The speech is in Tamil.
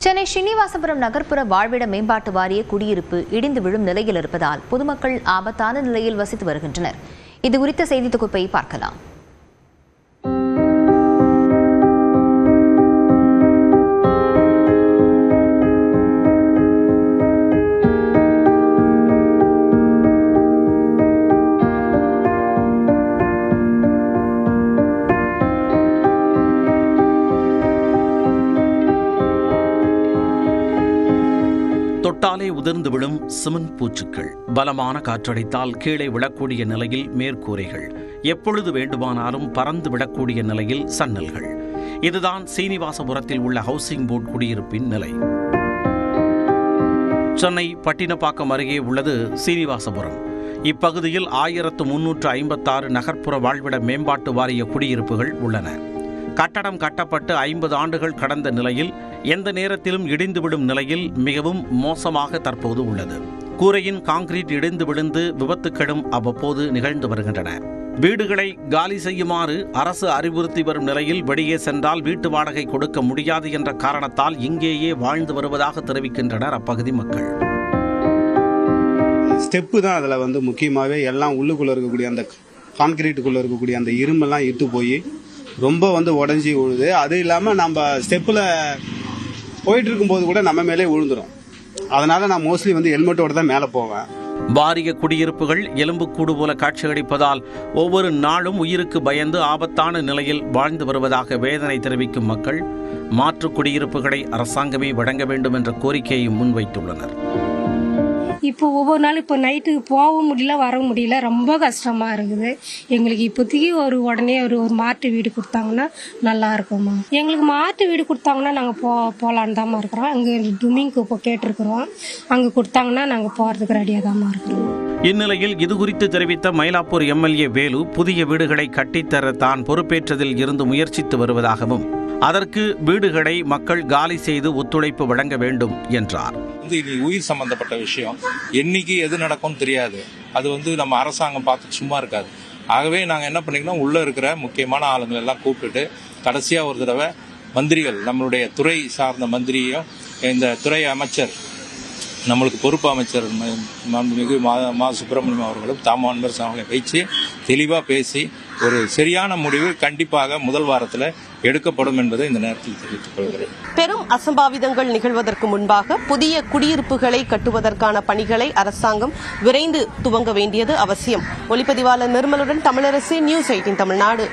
சென்னை ஸ்ரீனிவாசபுரம் நகர்ப்புற வாழ்விட மேம்பாட்டு வாரிய குடியிருப்பு இடிந்து விழும் நிலையில் இருப்பதால் பொதுமக்கள் ஆபத்தான நிலையில் வசித்து வருகின்றனர். இதுகுறித்த செய்தி தொகுப்பை பார்க்கலாம். தொட்டாலே உதிர்ந்து விழும் சிமெண்ட் பூச்சுக்கள், பலமான காற்றடித்தால் கீழே விழக்கூடிய நிலையில் மேற்கூரைகள், எப்பொழுது வேண்டுமானாலும் பறந்து விடக்கூடிய நிலையில் சன்னல்கள். இதுதான் சீனிவாசபுரத்தில் உள்ள ஹவுசிங் போர்டு குடியிருப்பின் நிலை. சென்னை பட்டினப்பாக்கம் அருகே உள்ளது சீனிவாசபுரம். இப்பகுதியில் 1356 நகர்ப்புற வாழ்விட மேம்பாட்டு வாரிய குடியிருப்புகள் உள்ளன. கட்டடம் கட்டப்பட்டு 50 ஆண்டுகள் கடந்த நிலையில் எந்த நேரத்திலும் இடிந்துவிடும் நிலையில் மிகவும் மோசமாக தற்போது உள்ளது. கூரையின் கான்கிரீட் இடிந்து விழுந்து விபத்துக்களும் அவ்வப்போது நிகழ்ந்து வருகின்றன. வீடுகளை காலி செய்யுமாறு அரசு அறிவுறுத்தி வரும் நிலையில் வெளியே சென்றால் வீட்டு வாடகை கொடுக்க முடியாது என்ற காரணத்தால் இங்கேயே வாழ்ந்து வருவதாக தெரிவிக்கின்றனர் அப்பகுதி மக்கள். ஸ்டெப்பு தான் அதில் முக்கியமாகவே எல்லாம் உள்ளுக்குள்ளே இருக்கக்கூடிய அந்த கான்கிரீட்டுக்குள்ளே இருக்கக்கூடிய அந்த இரும்பெல்லாம் இட்டு போய் ரொம்ப உடஞ்சி விழுது. அது இல்லாமல் நம்ம ஸ்டெப்பில் போயிட்டு இருக்கும்போது கூட நம்ம மேலே விழுந்துடும். அதனால நான் மோஸ்ட்லி ஹெல்மெட்டோட தான் மேலே போவேன். வாரிய குடியிருப்புகள் எலும்புக்கூடு போல காட்சியளிப்பதால் ஒவ்வொரு நாளும் உயிருக்கு பயந்து ஆபத்தான நிலையில் வாழ்ந்து வருவதாக வேதனை தெரிவிக்கும் மக்கள் மாற்று குடியிருப்புகளை அரசாங்கமே வழங்க வேண்டும் என்ற கோரிக்கையை முன்வைத்துள்ளனர். இப்போ ஒவ்வொரு நாள் இப்போ நைட்டுக்கு போக முடியல, வர முடியல, ரொம்ப கஷ்டமா இருக்குது எங்களுக்கு. இப்போதைக்கு உடனே ஒரு மாற்று வீடு கொடுத்தாங்கன்னா நல்லா இருக்குமா. எங்களுக்கு மாற்று வீடு கொடுத்தாங்கன்னா நாங்கள் போகலான்னு தாம்மா இருக்கிறோம். அங்கே டுமிங்க்கு இப்போ கேட்டிருக்கிறோம். அங்கே கொடுத்தாங்கன்னா நாங்கள் போகிறதுக்கு ரெடியாக தாம்மா இருக்கிறோம். இந்நிலையில் இதுகுறித்து தெரிவித்த மயிலாப்பூர் எம்எல்ஏ வேலு, புதிய வீடுகளை கட்டித்தர தான் பொறுப்பேற்றதில் இருந்து முயற்சித்து வருவதாகவும் அதற்கு வீடுகளை மக்கள் காலி செய்து ஒத்துழைப்பு வழங்க வேண்டும் என்றார். உயிர் சம்பந்தப்பட்ட விஷயம், என்னைக்கு எது நடக்கும்னு தெரியாது. அது நம்ம அரசாங்கம் பார்த்து சும்மா இருக்காது. ஆகவே நாங்கள் என்ன பண்ணிக்கணும், உள்ள இருக்கிற முக்கியமான ஆளுங்களை எல்லாம் கூப்பிட்டுட்டு கடைசியா ஒரு தடவை மந்திரிகள், நம்மளுடைய துறை சார்ந்த மந்திரியும் இந்த துறை அமைச்சர், நம்மளுக்கு பொறுப்பு அமைச்சர் மாண்புமிகு மா சுப்பிரமணியம் அவர்களும் தாமோன்பர் அவர்களை வைத்து தெளிவாக பேசி ஒரு சரியான முடிவு கண்டிப்பாக முதல் வாரத்தில் எடுக்கப்படும் என்பதை இந்த நேரத்தில் தெரிவித்துக் கொள்கிறேன். பெரும் அசம்பாவிதங்கள் நிகழ்வதற்கு முன்பாக புதிய குடியிருப்புகளை கட்டுவதற்கான பணிகளை அரசாங்கம் விரைந்து துவங்க வேண்டியது அவசியம். ஒளிப்பதிவாளர் நிர்மலுடன் தமிழரசி, நியூஸ் 18 தமிழ்நாடு.